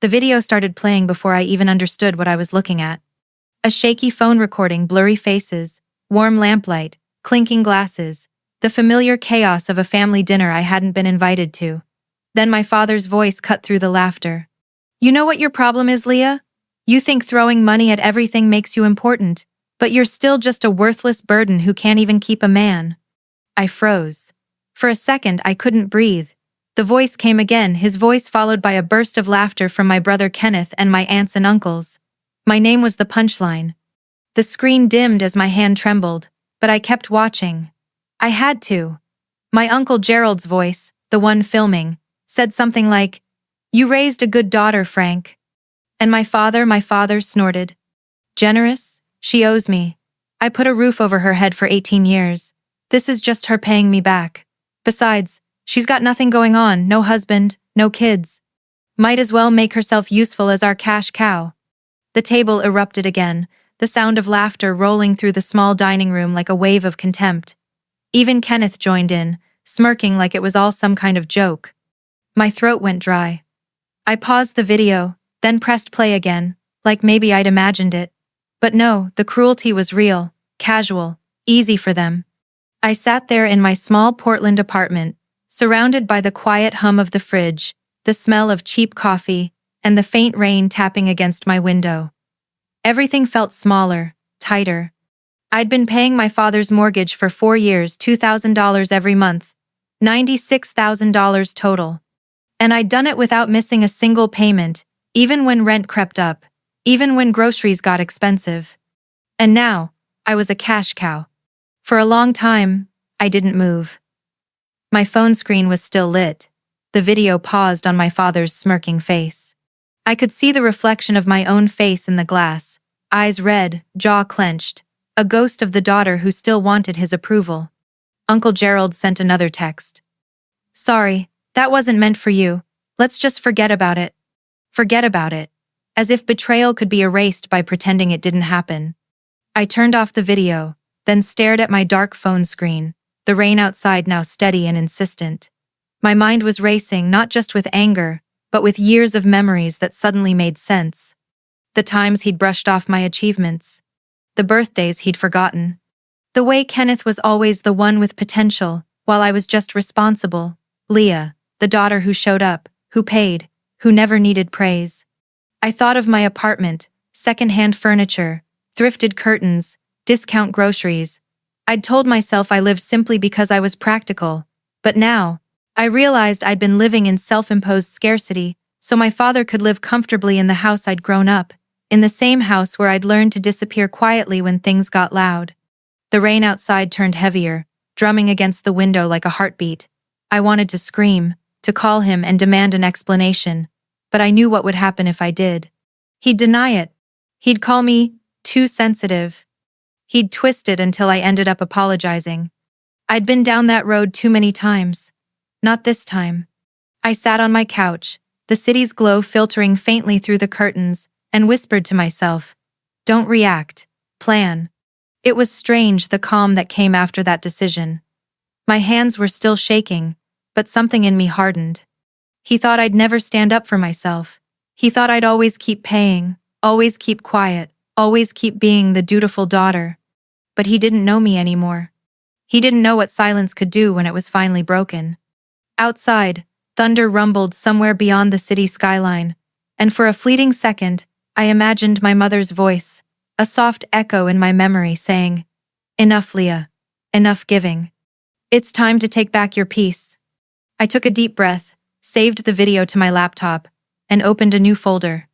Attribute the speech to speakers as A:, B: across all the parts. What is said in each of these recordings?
A: The video started playing before I even understood what I was looking at. A shaky phone recording, blurry faces, warm lamplight, clinking glasses, the familiar chaos of a family dinner I hadn't been invited to. Then my father's voice cut through the laughter. "You know what your problem is, Leah? You think throwing money at everything makes you important, but you're still just a worthless burden who can't even keep a man." I froze. For a second, I couldn't breathe. The voice came again, his voice followed by a burst of laughter from my brother Kenneth and my aunts and uncles. My name was the punchline. The screen dimmed as my hand trembled, but I kept watching. I had to. My Uncle Gerald's voice, the one filming, said something like, "You raised a good daughter, Frank." And my father snorted. "Generous? She owes me. I put a roof over her head for 18 years. This is just her paying me back. Besides, she's got nothing going on, no husband, no kids. Might as well make herself useful as our cash cow." The table erupted again, the sound of laughter rolling through the small dining room like a wave of contempt. Even Kenneth joined in, smirking like it was all some kind of joke. My throat went dry. I paused the video, then pressed play again, like maybe I'd imagined it. But no, the cruelty was real, casual, easy for them. I sat there in my small Portland apartment, surrounded by the quiet hum of the fridge, the smell of cheap coffee, and the faint rain tapping against my window. Everything felt smaller, tighter. I'd been paying my father's mortgage for 4 years, $2,000 every month, $96,000 total. And I'd done it without missing a single payment, even when rent crept up, even when groceries got expensive. And now, I was a cash cow. For a long time, I didn't move. My phone screen was still lit. The video paused on my father's smirking face. I could see the reflection of my own face in the glass, eyes red, jaw clenched, a ghost of the daughter who still wanted his approval. Uncle Gerald sent another text. "Sorry, that wasn't meant for you. Let's just forget about it." Forget about it. As if betrayal could be erased by pretending it didn't happen. I turned off the video, then stared at my dark phone screen, the rain outside now steady and insistent. My mind was racing not just with anger, but with years of memories that suddenly made sense. The times he'd brushed off my achievements. The birthdays he'd forgotten. The way Kenneth was always the one with potential, while I was just responsible. Leah, the daughter who showed up, who paid, who never needed praise. I thought of my apartment, second-hand furniture, thrifted curtains, discount groceries. I'd told myself I lived simply because I was practical, but now, I realized I'd been living in self-imposed scarcity, so my father could live comfortably in the house I'd grown up, in the same house where I'd learned to disappear quietly when things got loud. The rain outside turned heavier, drumming against the window like a heartbeat. I wanted to scream, to call him and demand an explanation, but I knew what would happen if I did. He'd deny it. He'd call me too sensitive. He'd twist it until I ended up apologizing. I'd been down that road too many times. Not this time. I sat on my couch, the city's glow filtering faintly through the curtains, and whispered to myself, "Don't react, plan." It was strange, the calm that came after that decision. My hands were still shaking, but something in me hardened. He thought I'd never stand up for myself. He thought I'd always keep paying, always keep quiet, always keep being the dutiful daughter. But he didn't know me anymore. He didn't know what silence could do when it was finally broken. Outside, thunder rumbled somewhere beyond the city skyline, and for a fleeting second, I imagined my mother's voice, a soft echo in my memory saying, "Enough, Leah. Enough giving. It's time to take back your peace." I took a deep breath, saved the video to my laptop, and opened a new folder.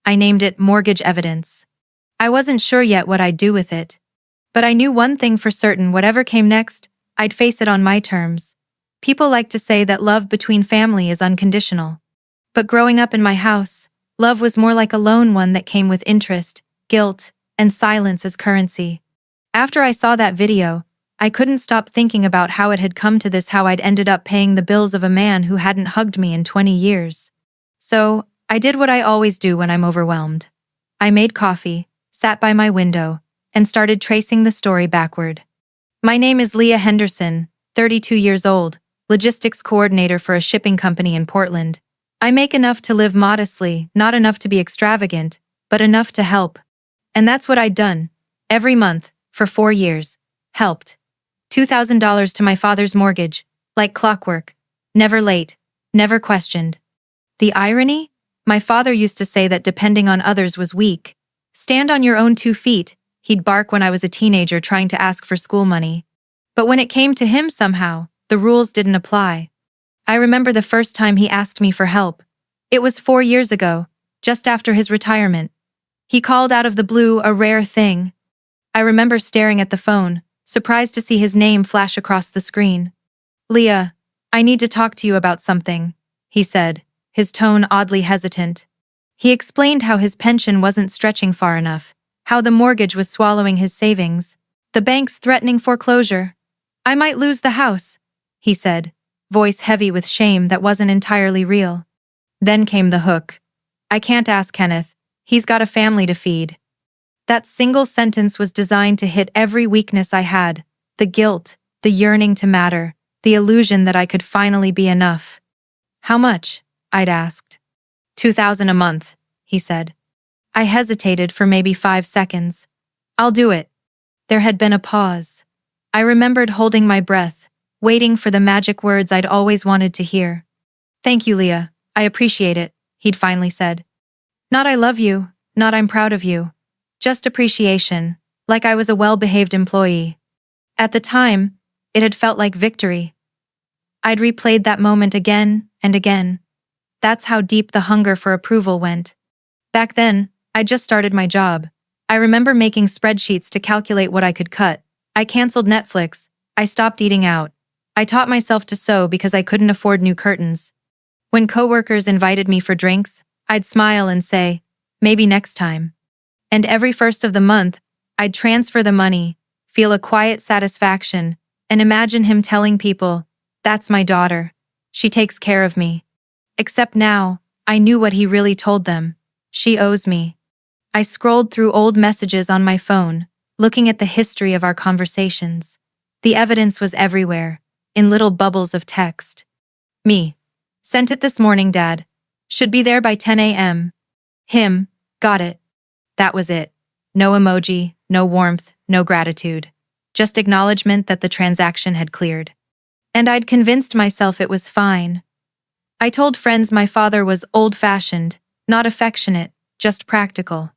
A: I named it Mortgage Evidence. I wasn't sure yet what I'd do with it. But I knew one thing for certain: whatever came next, I'd face it on my terms. People like to say that love between family is unconditional. But growing up in my house, love was more like a loan, one that came with interest, guilt, and silence as currency. After I saw that video, I couldn't stop thinking about how it had come to this, how I'd ended up paying the bills of a man who hadn't hugged me in 20 years. So, I did what I always do when I'm overwhelmed. I made coffee, sat by my window, and started tracing the story backward. My name is Leah Henderson, 32 years old, logistics coordinator for a shipping company in Portland. I make enough to live modestly, not enough to be extravagant, but enough to help. And that's what I'd done. Every month, for 4 years. Helped. $2,000 to my father's mortgage, like clockwork. Never late. Never questioned. The irony? My father used to say that depending on others was weak. Stand on your own 2 feet, he'd bark when I was a teenager trying to ask for school money. But when it came to him somehow, the rules didn't apply. I remember the first time he asked me for help. It was 4 years ago, just after his retirement. He called out of the blue, a rare thing. I remember staring at the phone, surprised to see his name flash across the screen. "Leah, I need to talk to you about something," he said, his tone oddly hesitant. He explained how his pension wasn't stretching far enough, how the mortgage was swallowing his savings, the bank's threatening foreclosure. "I might lose the house," he said, voice heavy with shame that wasn't entirely real. Then came the hook. "I can't ask Kenneth. He's got a family to feed." That single sentence was designed to hit every weakness I had, the guilt, the yearning to matter, the illusion that I could finally be enough. "How much?" I'd asked. $2,000 a month, he said. I hesitated for maybe 5 seconds. "I'll do it." There had been a pause. I remembered holding my breath, waiting for the magic words I'd always wanted to hear. "Thank you, Leah. I appreciate it," he'd finally said. Not "I love you," not "I'm proud of you." Just appreciation, like I was a well-behaved employee. At the time, it had felt like victory. I'd replayed that moment again and again. That's how deep the hunger for approval went. Back then, I'd just started my job. I remember making spreadsheets to calculate what I could cut. I canceled Netflix. I stopped eating out. I taught myself to sew because I couldn't afford new curtains. When coworkers invited me for drinks, I'd smile and say, "Maybe next time." And every first of the month, I'd transfer the money, feel a quiet satisfaction, and imagine him telling people, "That's my daughter. She takes care of me." Except now, I knew what he really told them. "She owes me." I scrolled through old messages on my phone, looking at the history of our conversations. The evidence was everywhere, in little bubbles of text. Me. "Sent it this morning, Dad. Should be there by 10 a.m. Him. "Got it." That was it. No emoji, no warmth, no gratitude. Just acknowledgement that the transaction had cleared. And I'd convinced myself it was fine. I told friends my father was old-fashioned, not affectionate, just practical.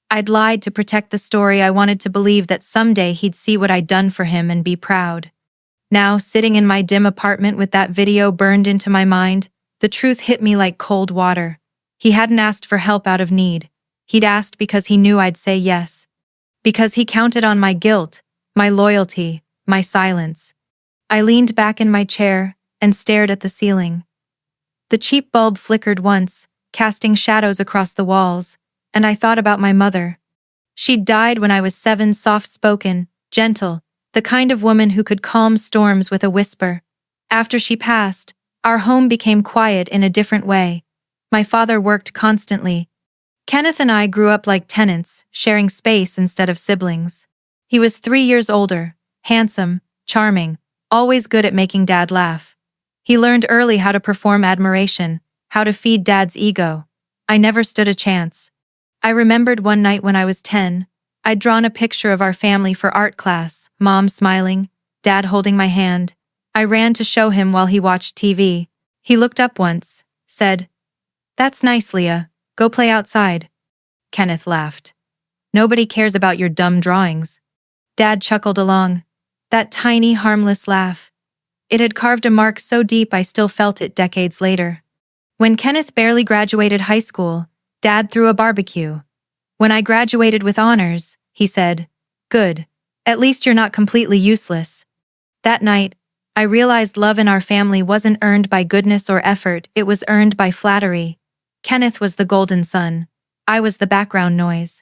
A: I'd lied to protect the story I wanted to believe that someday he'd see what I'd done for him and be proud. Now, sitting in my dim apartment with that video burned into my mind, the truth hit me like cold water. He hadn't asked for help out of need. He'd asked because he knew I'd say yes. Because he counted on my guilt, my loyalty, my silence. I leaned back in my chair and stared at the ceiling. The cheap bulb flickered once, casting shadows across the walls, and I thought about my mother. She'd died when I was 7, soft-spoken, gentle, the kind of woman who could calm storms with a whisper. After she passed, our home became quiet in a different way. My father worked constantly. Kenneth and I grew up like tenants, sharing space instead of siblings. He was 3 years older, handsome, charming, always good at making Dad laugh. He learned early how to perform admiration, how to feed Dad's ego. I never stood a chance. I remembered one night when I was 10, I'd drawn a picture of our family for art class, Mom smiling, Dad holding my hand. I ran to show him while he watched TV. He looked up once, said, "That's nice, Leah. Go play outside." Kenneth laughed. "Nobody cares about your dumb drawings." Dad chuckled along. That tiny, harmless laugh. It had carved a mark so deep I still felt it decades later. When Kenneth barely graduated high school, Dad threw a barbecue. When I graduated with honors, he said, "Good. At least you're not completely useless." That night, I realized love in our family wasn't earned by goodness or effort, it was earned by flattery. Kenneth was the golden son. I was the background noise.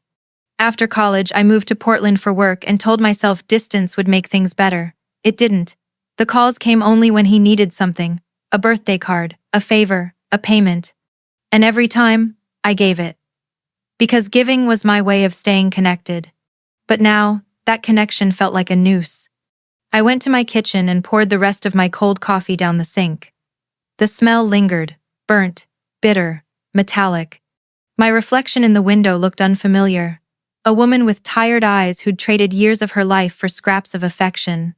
A: After college, I moved to Portland for work and told myself distance would make things better. It didn't. The calls came only when he needed something, a birthday card, a favor, a payment. And every time, I gave it. Because giving was my way of staying connected. But now, that connection felt like a noose. I went to my kitchen and poured the rest of my cold coffee down the sink. The smell lingered, burnt, bitter, metallic. My reflection in the window looked unfamiliar. A woman with tired eyes who'd traded years of her life for scraps of affection.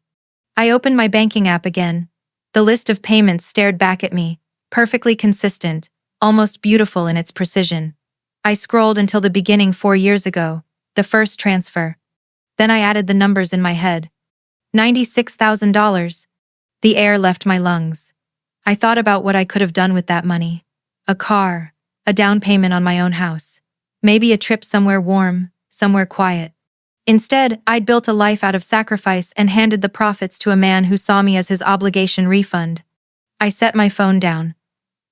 A: I opened my banking app again. The list of payments stared back at me, perfectly consistent, almost beautiful in its precision. I scrolled until the beginning 4 years ago, the first transfer. Then I added the numbers in my head. $96,000. The air left my lungs. I thought about what I could have done with that money. A car, a down payment on my own house. Maybe a trip somewhere warm, somewhere quiet. Instead, I'd built a life out of sacrifice and handed the profits to a man who saw me as his obligation refund. I set my phone down.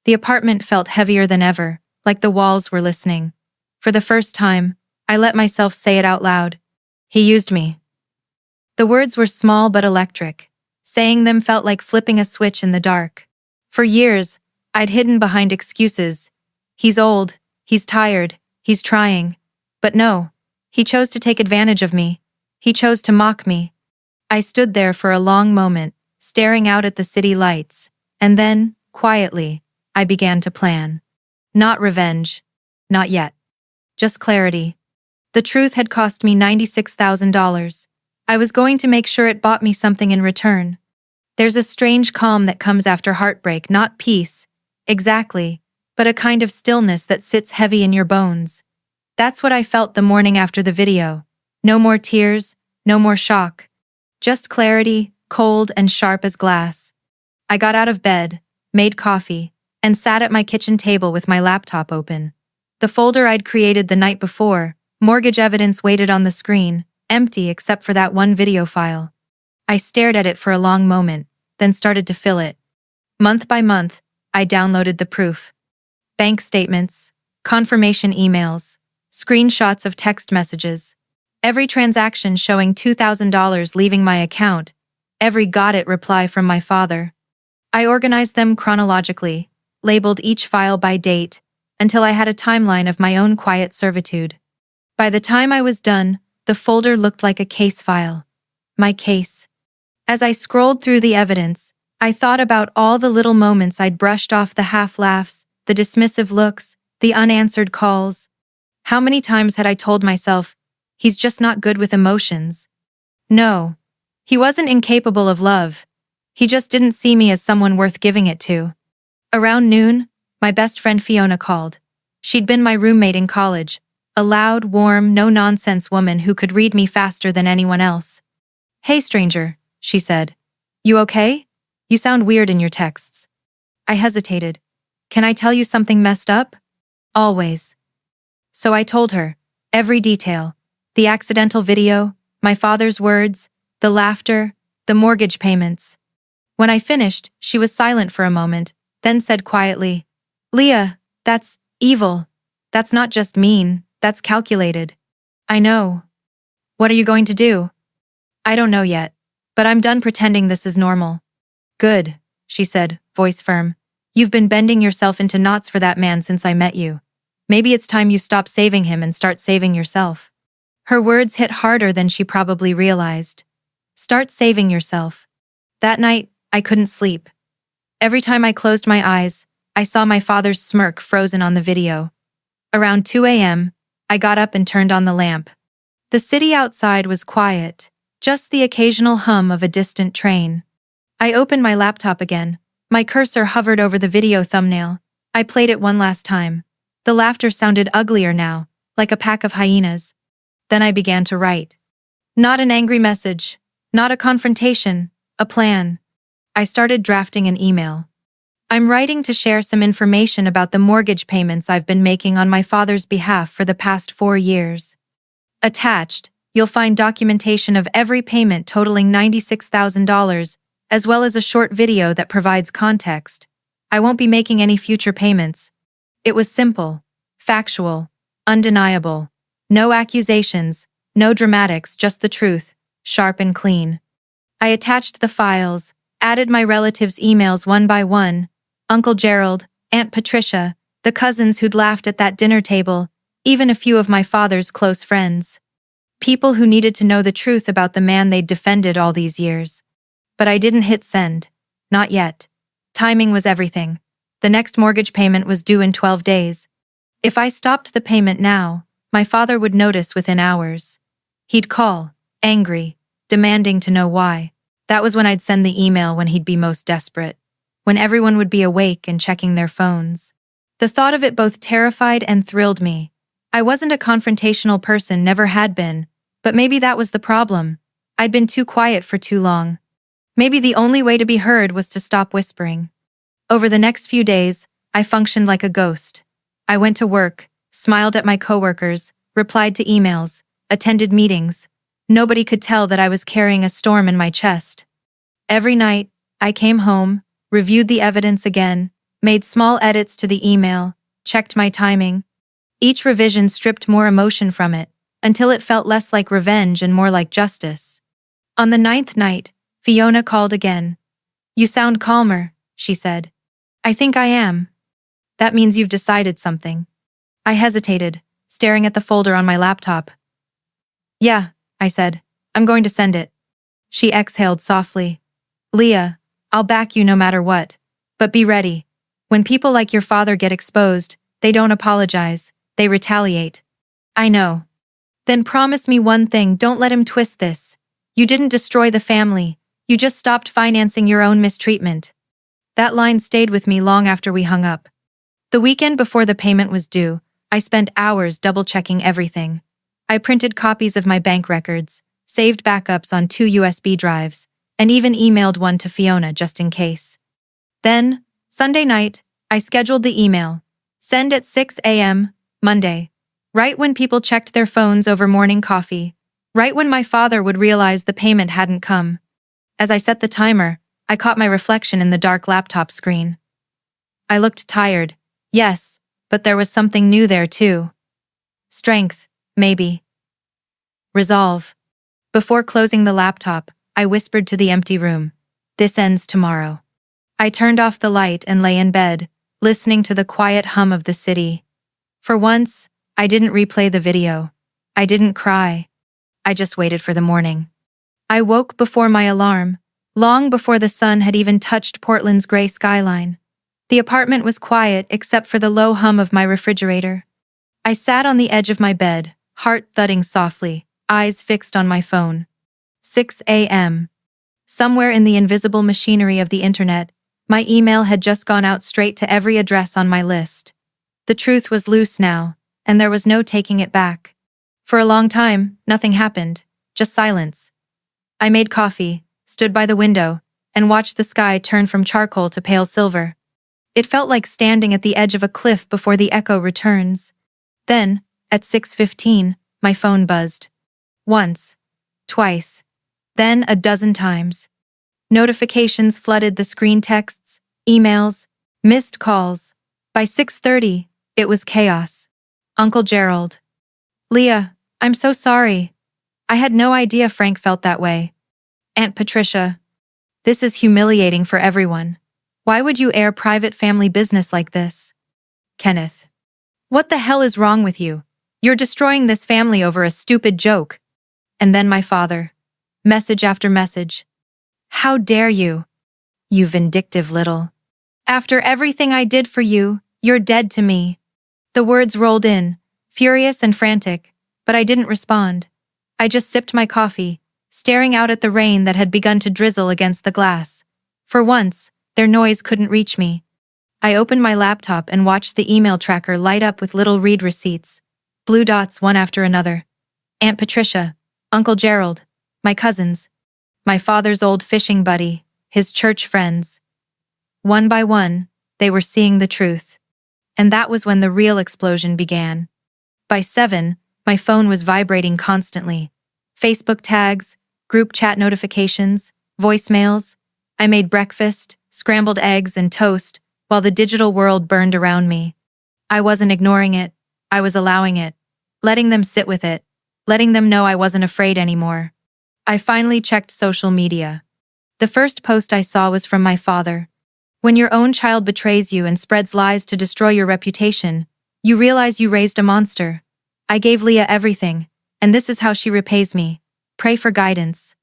A: The apartment felt heavier than ever, like the walls were listening. For the first time, I let myself say it out loud. He used me. The words were small but electric. Saying them felt like flipping a switch in the dark. For years, I'd hidden behind excuses. He's old, he's tired, he's trying. But no. He chose to take advantage of me. He chose to mock me. I stood there for a long moment, staring out at the city lights, and then, quietly, I began to plan. Not revenge. Not yet. Just clarity. The truth had cost me $96,000. I was going to make sure it bought me something in return. There's a strange calm that comes after heartbreak, not peace, exactly, but a kind of stillness that sits heavy in your bones. That's what I felt the morning after the video. No more tears, no more shock. Just clarity, cold and sharp as glass. I got out of bed, made coffee, and sat at my kitchen table with my laptop open. The folder I'd created the night before, mortgage evidence waited on the screen, empty except for that one video file. I stared at it for a long moment, then started to fill it. Month by month, I downloaded the proof. Bank statements, confirmation emails, screenshots of text messages. Every transaction showing $2,000 leaving my account. Every got it reply from my father. I organized them chronologically, labeled each file by date, until I had a timeline of my own quiet servitude. By the time I was done, the folder looked like a case file. My case. As I scrolled through the evidence, I thought about all the little moments I'd brushed off, the half-laughs, the dismissive looks, the unanswered calls. How many times had I told myself, he's just not good with emotions? No. He wasn't incapable of love. He just didn't see me as someone worth giving it to. Around noon, my best friend Fiona called. She'd been my roommate in college, a loud, warm, no-nonsense woman who could read me faster than anyone else. "Hey, stranger," she said. "You okay? You sound weird in your texts." I hesitated. "Can I tell you something messed up?" "Always." So I told her, every detail, the accidental video, my father's words, the laughter, the mortgage payments. When I finished, she was silent for a moment, then said quietly, "Leah, that's evil. That's not just mean, that's calculated." "I know." "What are you going to do?" "I don't know yet, but I'm done pretending this is normal." "Good," she said, voice firm. "You've been bending yourself into knots for that man since I met you. Maybe it's time you stop saving him and start saving yourself." Her words hit harder than she probably realized. Start saving yourself. That night, I couldn't sleep. Every time I closed my eyes, I saw my father's smirk frozen on the video. Around 2 a.m., I got up and turned on the lamp. The city outside was quiet, just the occasional hum of a distant train. I opened my laptop again. My cursor hovered over the video thumbnail. I played it one last time. The laughter sounded uglier now, like a pack of hyenas. Then I began to write. Not an angry message, not a confrontation, a plan. I started drafting an email. "I'm writing to share some information about the mortgage payments I've been making on my father's behalf for the past 4 years. Attached, you'll find documentation of every payment totaling $96,000, as well as a short video that provides context. I won't be making any future payments." It was simple, factual, undeniable. No accusations, no dramatics, just the truth, sharp and clean. I attached the files, added my relatives' emails one by one, Uncle Gerald, Aunt Patricia, the cousins who'd laughed at that dinner table, even a few of my father's close friends. People who needed to know the truth about the man they'd defended all these years. But I didn't hit send. Not yet. Timing was everything. The next mortgage payment was due in 12 days. If I stopped the payment now, my father would notice within hours. He'd call, angry, demanding to know why. That was when I'd send the email when he'd be most desperate, when everyone would be awake and checking their phones. The thought of it both terrified and thrilled me. I wasn't a confrontational person, never had been, but maybe that was the problem. I'd been too quiet for too long. Maybe the only way to be heard was to stop whispering. Over the next few days, I functioned like a ghost. I went to work, smiled at my coworkers, replied to emails, attended meetings. Nobody could tell that I was carrying a storm in my chest. Every night, I came home, reviewed the evidence again, made small edits to the email, checked my timing. Each revision stripped more emotion from it, until it felt less like revenge and more like justice. On the 9th night, Fiona called again. "You sound calmer," she said. "I think I am." "That means you've decided something." I hesitated, staring at the folder on my laptop. "Yeah," I said. "I'm going to send it." She exhaled softly. "Leah, I'll back you no matter what. But be ready. When people like your father get exposed, they don't apologize, they retaliate." "I know." "Then promise me one thing, don't let him twist this. You didn't destroy the family, you just stopped financing your own mistreatment." That line stayed with me long after we hung up. The weekend before the payment was due, I spent hours double-checking everything. I printed copies of my bank records, saved backups on 2 USB drives, and even emailed one to Fiona just in case. Then, Sunday night, I scheduled the email. Send at 6 a.m., Monday. Right when people checked their phones over morning coffee. Right when my father would realize the payment hadn't come. As I set the timer, I caught my reflection in the dark laptop screen. I looked tired, yes, but there was something new there too. Strength, maybe. Resolve. Before closing the laptop, I whispered to the empty room, "This ends tomorrow." I turned off the light and lay in bed, listening to the quiet hum of the city. For once, I didn't replay the video. I didn't cry. I just waited for the morning. I woke before my alarm, long before the sun had even touched Portland's gray skyline. The apartment was quiet except for the low hum of my refrigerator. I sat on the edge of my bed, heart thudding softly, eyes fixed on my phone. 6 a.m. Somewhere in the invisible machinery of the internet, my email had just gone out straight to every address on my list. The truth was loose now, and there was no taking it back. For a long time, nothing happened, just silence. I made coffee, stood by the window, and watched the sky turn from charcoal to pale silver. It felt like standing at the edge of a cliff before the echo returns. Then, at 6:15, my phone buzzed. Once, twice, then a dozen times. Notifications flooded the screen, texts, emails, missed calls. By 6:30, it was chaos. Uncle Gerald. "Leah, I'm so sorry. I had no idea Frank felt that way." Aunt Patricia. "This is humiliating for everyone. Why would you air private family business like this?" Kenneth. "What the hell is wrong with you? You're destroying this family over a stupid joke." And then my father. Message after message. "How dare you? You vindictive little. After everything I did for you, you're dead to me." The words rolled in, furious and frantic, but I didn't respond. I just sipped my coffee, staring out at the rain that had begun to drizzle against the glass. For once, their noise couldn't reach me. I opened my laptop and watched the email tracker light up with little read receipts, blue dots one after another. Aunt Patricia, Uncle Gerald, my cousins, my father's old fishing buddy, his church friends. One by one, they were seeing the truth. And that was when the real explosion began. By 7, my phone was vibrating constantly. Facebook tags, group chat notifications, voicemails. I made breakfast, scrambled eggs and toast, while the digital world burned around me. I wasn't ignoring it, I was allowing it, letting them sit with it, letting them know I wasn't afraid anymore. I finally checked social media. The first post I saw was from my father. When your own child betrays you and spreads lies to destroy your reputation, you realize you raised a monster. I gave Leah everything, and this is how she repays me. Pray for guidance.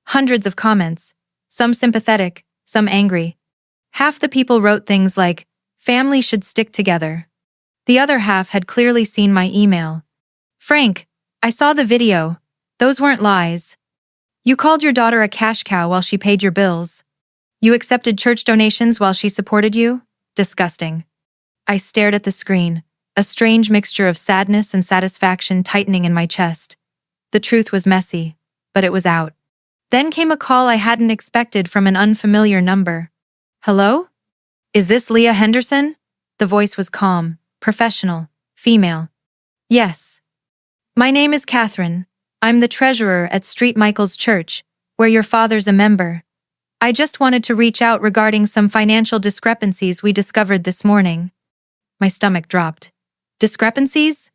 A: Hundreds of comments, some sympathetic, some angry. Half the people wrote things like, Family should stick together. The other half had clearly seen my email. Frank, I saw the video. Those weren't lies. You called your daughter a cash cow while she paid your bills. You accepted church donations while she supported you? Disgusting. I stared at the screen, a strange mixture of sadness and satisfaction tightening in my chest. The truth was messy, but it was out. Then came a call I hadn't expected from an unfamiliar number. Hello? Is this Leah Henderson? The voice was calm, professional, female. Yes. My name is Catherine. I'm the treasurer at St. Michael's Church, where your father's a member. I just wanted to reach out regarding some financial discrepancies we discovered this morning. My stomach dropped. Discrepancies?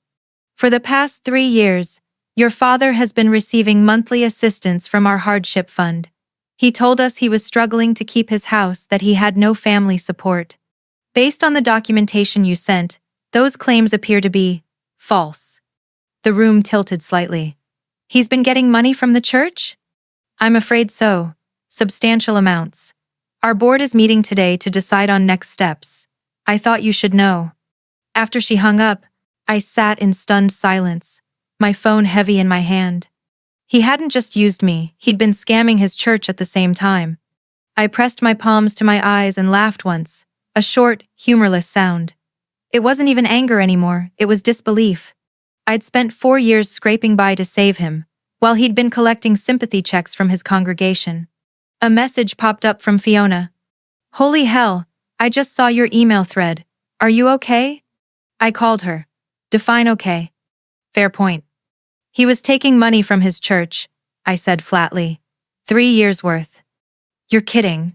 A: For the past 3 years, your father has been receiving monthly assistance from our hardship fund. He told us he was struggling to keep his house, that he had no family support. Based on the documentation you sent, those claims appear to be false. The room tilted slightly. He's been getting money from the church? I'm afraid so. Substantial amounts. Our board is meeting today to decide on next steps. I thought you should know. After she hung up, I sat in stunned silence, my phone heavy in my hand. He hadn't just used me, he'd been scamming his church at the same time. I pressed my palms to my eyes and laughed once, a short, humorless sound. It wasn't even anger anymore, it was disbelief. I'd spent 4 years scraping by to save him, while he'd been collecting sympathy checks from his congregation. A message popped up from Fiona. Holy hell, I just saw your email thread. Are you okay? I called her. Define okay. Fair point. He was taking money from his church, I said flatly. 3 years worth. You're kidding.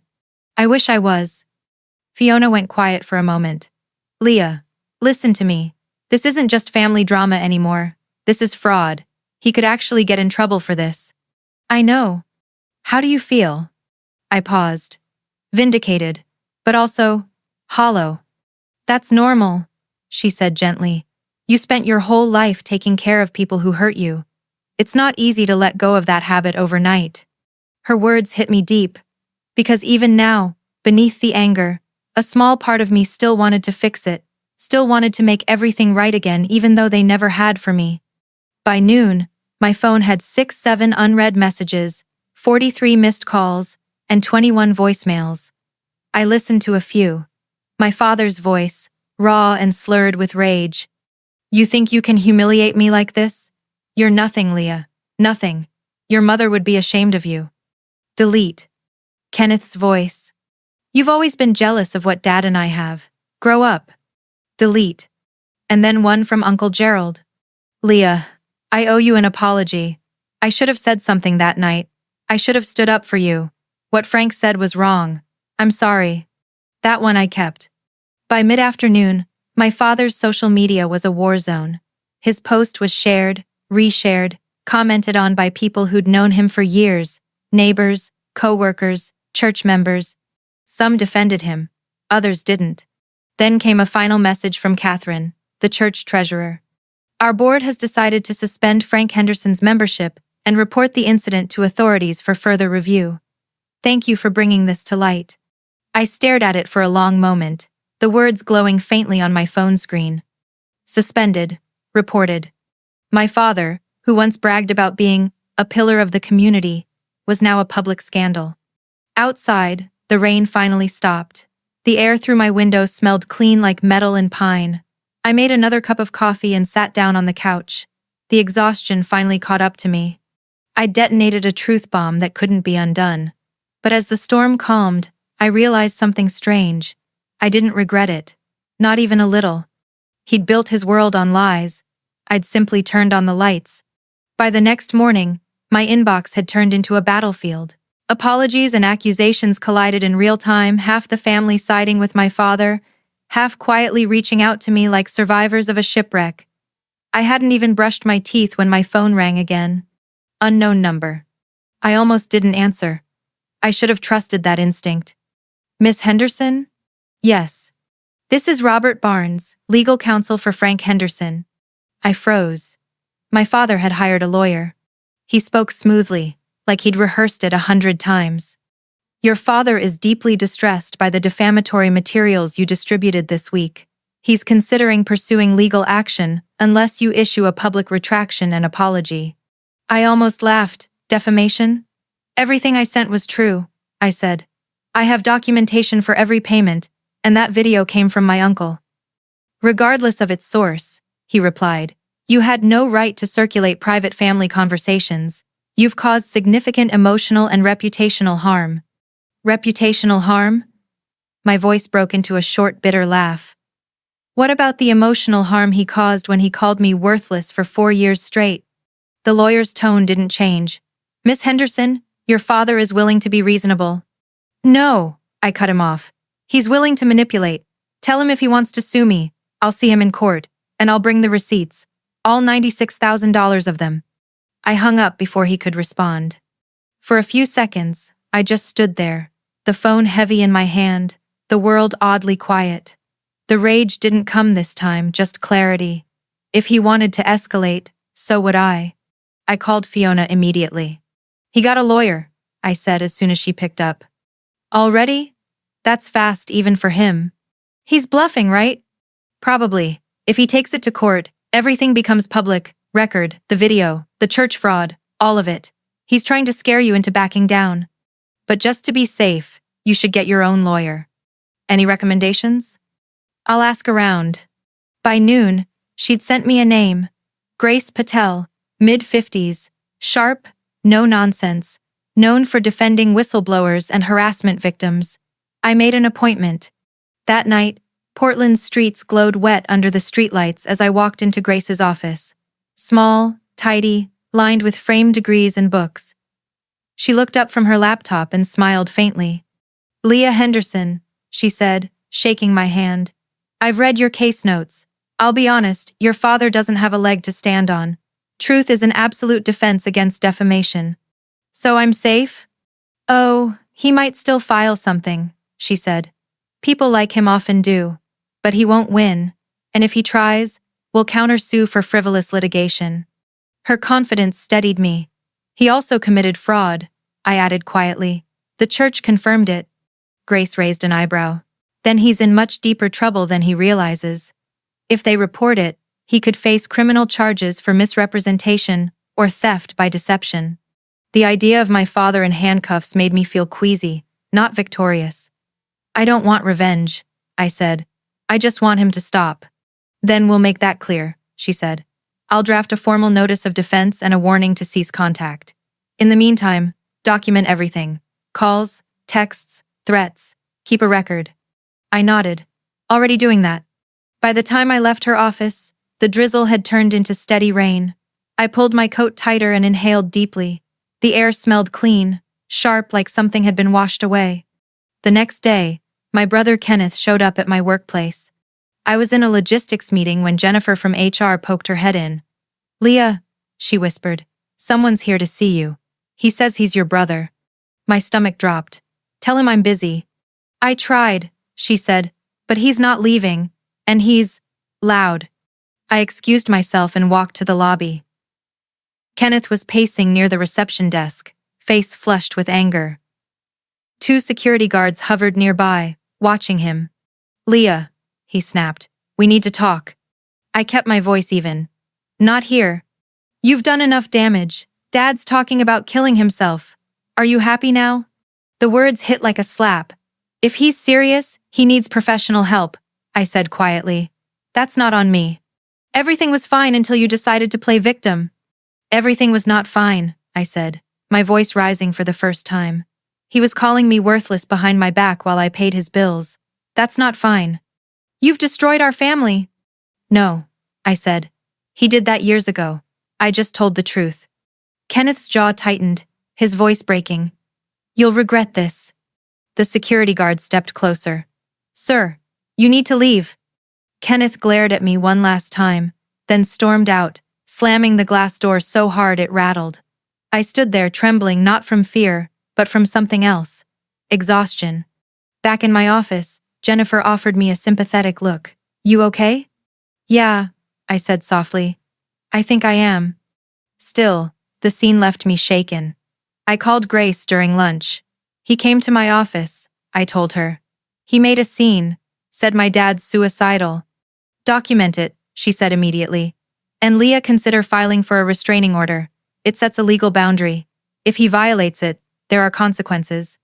A: I wish I was. Fiona went quiet for a moment. Leah, listen to me. This isn't just family drama anymore. This is fraud. He could actually get in trouble for this. I know. How do you feel? I paused. Vindicated, but also hollow. That's normal, she said gently. You spent your whole life taking care of people who hurt you. It's not easy to let go of that habit overnight. Her words hit me deep, because even now, beneath the anger, a small part of me still wanted to fix it, still wanted to make everything right again even though they never had for me. By noon, my phone had 6-7 unread messages, 43 missed calls, and 21 voicemails. I listened to a few. My father's voice, raw and slurred with rage. You think you can humiliate me like this? You're nothing, Leah. Nothing. Your mother would be ashamed of you. Delete. Kenneth's voice. You've always been jealous of what Dad and I have. Grow up. Delete. And then one from Uncle Gerald. Leah, I owe you an apology. I should have said something that night. I should have stood up for you. What Frank said was wrong. I'm sorry. That one I kept. By mid-afternoon, my father's social media was a war zone. His post was shared, reshared, commented on by people who'd known him for years, neighbors, co-workers, church members. Some defended him, others didn't. Then came a final message from Catherine, the church treasurer. Our board has decided to suspend Frank Henderson's membership and report the incident to authorities for further review. Thank you for bringing this to light. I stared at it for a long moment, the words glowing faintly on my phone screen. Suspended, reported. My father, who once bragged about being a pillar of the community, was now a public scandal. Outside, the rain finally stopped. The air through my window smelled clean like metal and pine. I made another cup of coffee and sat down on the couch. The exhaustion finally caught up to me. I detonated a truth bomb that couldn't be undone. But as the storm calmed, I realized something strange. I didn't regret it. Not even a little. He'd built his world on lies. I'd simply turned on the lights. By the next morning, my inbox had turned into a battlefield. Apologies and accusations collided in real time, half the family siding with my father, half quietly reaching out to me like survivors of a shipwreck. I hadn't even brushed my teeth when my phone rang again. Unknown number. I almost didn't answer. I should have trusted that instinct. Miss Henderson? Yes. This is Robert Barnes, legal counsel for Frank Henderson. I froze. My father had hired a lawyer. He spoke smoothly, like he'd rehearsed it 100 times. Your father is deeply distressed by the defamatory materials you distributed this week. He's considering pursuing legal action unless you issue a public retraction and apology. I almost laughed. Defamation? Everything I sent was true, I said. I have documentation for every payment, and that video came from my uncle. Regardless of its source, he replied, you had no right to circulate private family conversations. You've caused significant emotional and reputational harm. Reputational harm? My voice broke into a short, bitter laugh. What about the emotional harm he caused when he called me worthless for 4 years straight? The lawyer's tone didn't change. Miss Henderson, your father is willing to be reasonable. No, I cut him off. He's willing to manipulate. Tell him if he wants to sue me, I'll see him in court, and I'll bring the receipts. All $96,000 of them. I hung up before he could respond. For a few seconds, I just stood there, the phone heavy in my hand, the world oddly quiet. The rage didn't come this time, just clarity. If he wanted to escalate, so would I. I called Fiona immediately. He got a lawyer, I said as soon as she picked up. Already? That's fast even for him. He's bluffing, right? Probably. If he takes it to court, everything becomes public, record, the video, the church fraud, all of it. He's trying to scare you into backing down. But just to be safe, you should get your own lawyer. Any recommendations? I'll ask around. By noon, she'd sent me a name. Grace Patel, mid-50s, sharp, no nonsense, known for defending whistleblowers and harassment victims. I made an appointment. That night, Portland's streets glowed wet under the streetlights as I walked into Grace's office. Small, tidy, lined with framed degrees and books. She looked up from her laptop and smiled faintly. Leah Henderson, she said, shaking my hand. I've read your case notes. I'll be honest, your father doesn't have a leg to stand on. Truth is an absolute defense against defamation. So I'm safe? Oh, he might still file something, she said. People like him often do. But he won't win, and if he tries, we'll countersue for frivolous litigation. Her confidence steadied me. He also committed fraud, I added quietly. The church confirmed it. Grace raised an eyebrow. Then he's in much deeper trouble than he realizes. If they report it, he could face criminal charges for misrepresentation or theft by deception. The idea of my father in handcuffs made me feel queasy, not victorious. I don't want revenge, I said. I just want him to stop. Then we'll make that clear, she said. I'll draft a formal notice of defense and a warning to cease contact. In the meantime, document everything. Calls, texts, threats. Keep a record. I nodded. Already doing that. By the time I left her office, the drizzle had turned into steady rain. I pulled my coat tighter and inhaled deeply. The air smelled clean, sharp like something had been washed away. The next day, my brother Kenneth showed up at my workplace. I was in a logistics meeting when Jennifer from HR poked her head in. Leah, she whispered, someone's here to see you. He says he's your brother. My stomach dropped. Tell him I'm busy. I tried, she said, but he's not leaving, and he's loud. I excused myself and walked to the lobby. Kenneth was pacing near the reception desk, face flushed with anger. 2 security guards hovered nearby, watching him. Leah, he snapped, we need to talk. I kept my voice even. Not here. You've done enough damage. Dad's talking about killing himself. Are you happy now? The words hit like a slap. If he's serious, he needs professional help, I said quietly. That's not on me. Everything was fine until you decided to play victim. Everything was not fine, I said, my voice rising for the first time. He was calling me worthless behind my back while I paid his bills. That's not fine. You've destroyed our family. No, I said. He did that years ago. I just told the truth. Kenneth's jaw tightened, his voice breaking. You'll regret this. The security guard stepped closer. Sir, you need to leave. Kenneth glared at me one last time, then stormed out, slamming the glass door so hard it rattled. I stood there trembling not from fear, but from something else. Exhaustion. Back in my office, Jennifer offered me a sympathetic look. You okay? Yeah, I said softly. I think I am. Still, the scene left me shaken. I called Grace during lunch. He came to my office, I told her. He made a scene, said my dad's suicidal. Document it, she said immediately. And Leah, consider filing for a restraining order. It sets a legal boundary. If he violates it, there are consequences.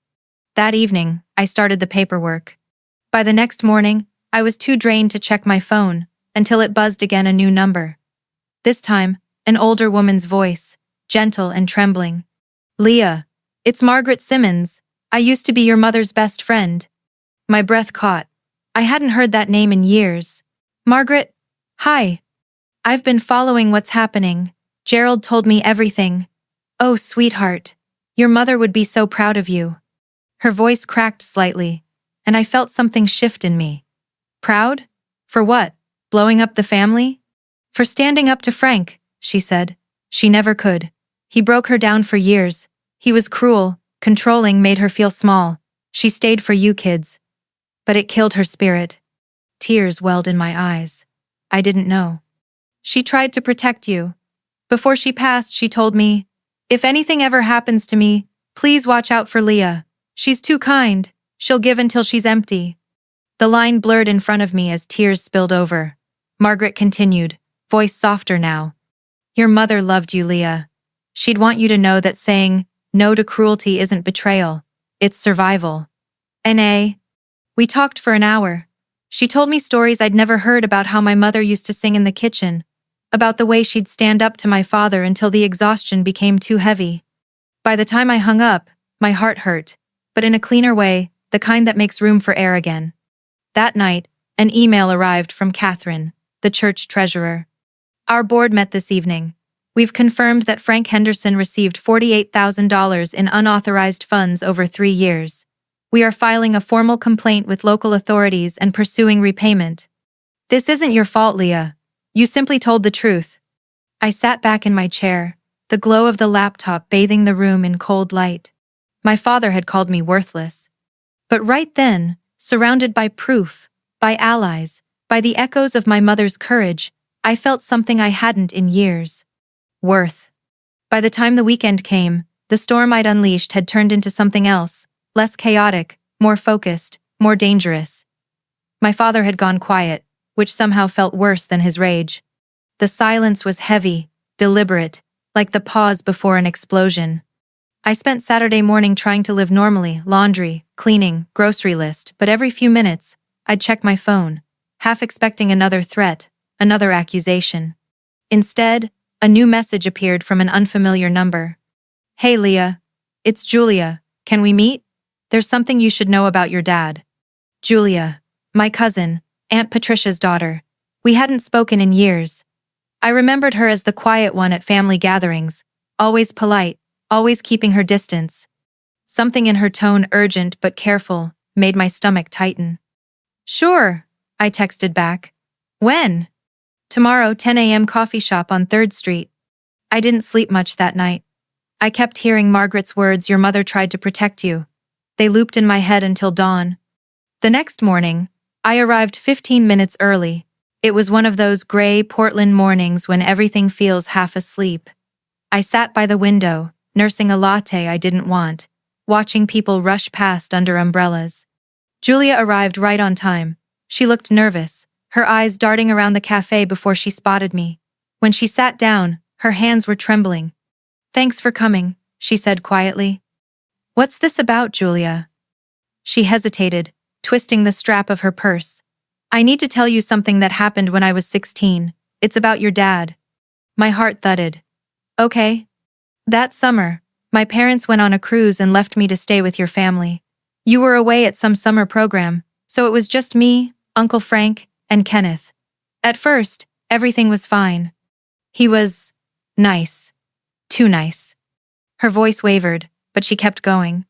A: That evening, I started the paperwork. By the next morning, I was too drained to check my phone, until it buzzed again, a new number. This time, an older woman's voice, gentle and trembling. Leah, it's Margaret Simmons. I used to be your mother's best friend. My breath caught. I hadn't heard that name in years. Margaret? Hi. I've been following what's happening. Gerald told me everything. Oh, sweetheart. Your mother would be so proud of you. Her voice cracked slightly, and I felt something shift in me. Proud? For what? Blowing up the family? For standing up to Frank, she said. She never could. He broke her down for years. He was cruel, controlling, made her feel small. She stayed for you kids. But it killed her spirit. Tears welled in my eyes. I didn't know. She tried to protect you. Before she passed, she told me, if anything ever happens to me, please watch out for Leah. She's too kind. She'll give until she's empty. The line blurred in front of me as tears spilled over. Margaret continued, voice softer now. Your mother loved you, Leah. She'd want you to know that saying no to cruelty isn't betrayal. It's survival. N.A. We talked for an hour. She told me stories I'd never heard about how my mother used to sing in the kitchen, about the way she'd stand up to my father until the exhaustion became too heavy. By the time I hung up, my heart hurt, but in a cleaner way, the kind that makes room for air again. That night, an email arrived from Catherine, the church treasurer. Our board met this evening. We've confirmed that Frank Henderson received $48,000 in unauthorized funds over 3 years. We are filing a formal complaint with local authorities and pursuing repayment. This isn't your fault, Leah. You simply told the truth. I sat back in my chair, the glow of the laptop bathing the room in cold light. My father had called me worthless. But right then, surrounded by proof, by allies, by the echoes of my mother's courage, I felt something I hadn't in years. Worth. By the time the weekend came, the storm I'd unleashed had turned into something else, less chaotic, more focused, more dangerous. My father had gone quiet, which somehow felt worse than his rage. The silence was heavy, deliberate, like the pause before an explosion. I spent Saturday morning trying to live normally, laundry, cleaning, grocery list, but every few minutes, I'd check my phone, half expecting another threat, another accusation. Instead, a new message appeared from an unfamiliar number. Hey Leah, it's Julia, can we meet? There's something you should know about your dad. Julia, my cousin, Aunt Patricia's daughter. We hadn't spoken in years. I remembered her as the quiet one at family gatherings, always polite, always keeping her distance. Something in her tone, urgent but careful, made my stomach tighten. Sure, I texted back. When? Tomorrow, 10 a.m. coffee shop on 3rd Street. I didn't sleep much that night. I kept hearing Margaret's words, your mother tried to protect you. They looped in my head until dawn. The next morning, I arrived 15 minutes early. It was one of those gray Portland mornings when everything feels half asleep. I sat by the window, nursing a latte I didn't want, watching people rush past under umbrellas. Julia arrived right on time. She looked nervous, her eyes darting around the cafe before she spotted me. When she sat down, her hands were trembling. Thanks for coming, she said quietly. What's this about, Julia? She hesitated, twisting the strap of her purse. I need to tell you something that happened when I was 16. It's about your dad. My heart thudded. Okay. That summer, my parents went on a cruise and left me to stay with your family. You were away at some summer program, so it was just me, Uncle Frank, and Kenneth. At first, everything was fine. He was nice. Too nice. Her voice wavered, but she kept going.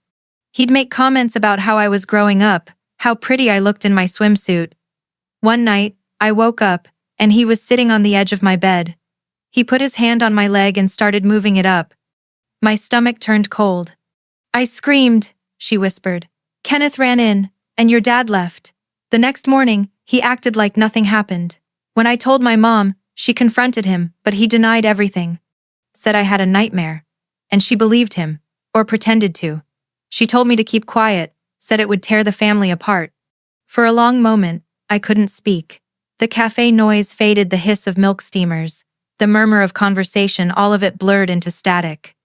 A: He'd make comments about how I was growing up, how pretty I looked in my swimsuit. One night, I woke up, and he was sitting on the edge of my bed. He put his hand on my leg and started moving it up. My stomach turned cold. I screamed, she whispered. Kenneth ran in, and your dad left. The next morning, he acted like nothing happened. When I told my mom, she confronted him, but he denied everything. Said I had a nightmare. And she believed him, or pretended to. She told me to keep quiet, said it would tear the family apart. For a long moment, I couldn't speak. The cafe noise faded, the hiss of milk steamers, the murmur of conversation, all of it blurred into static.